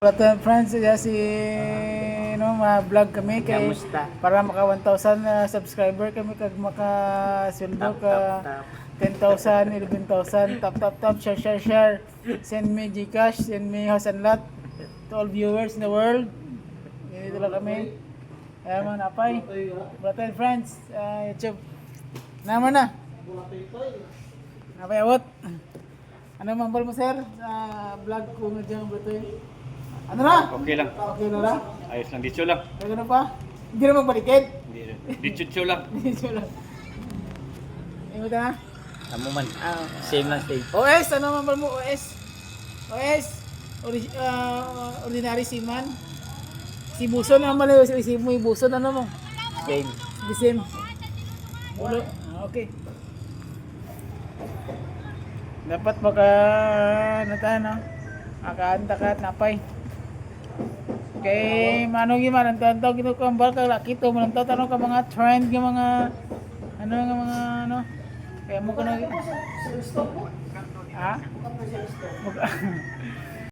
Hello friends, si vlog kami kay Kamusta? para maka 1,000 subscriber kami kag maka sweldo Tap, ka tap, 10,000, 11,000, tap, share. Send me GCash, send me house and lot to all viewers in the world. Dito lang kami. Kaya man apay. Brother friends, YouTube. Naman na. Napay awot. Ano mambal mo sir sa vlog ko medyo brother? Ano na? Okay lang. Okay na lang? Ayos lang. Dito lang. Ay, ganun pa? Hindi na magbalikid? Dito lang. Dito lang. Imo ta? Amo man. Same lang stage. OS, ano mambal mo? OS? OS? Ordinary seaman? Si Buson naman mo si mo Buson ano mo? Same. The same. Ulo. Okay. Dapat baka ano tayo no? Akaanta ka at napay. Kay manong gimana tantaw kinukambal ka laki to man tanong ka mga trend ng mga ano kaya mo kana ha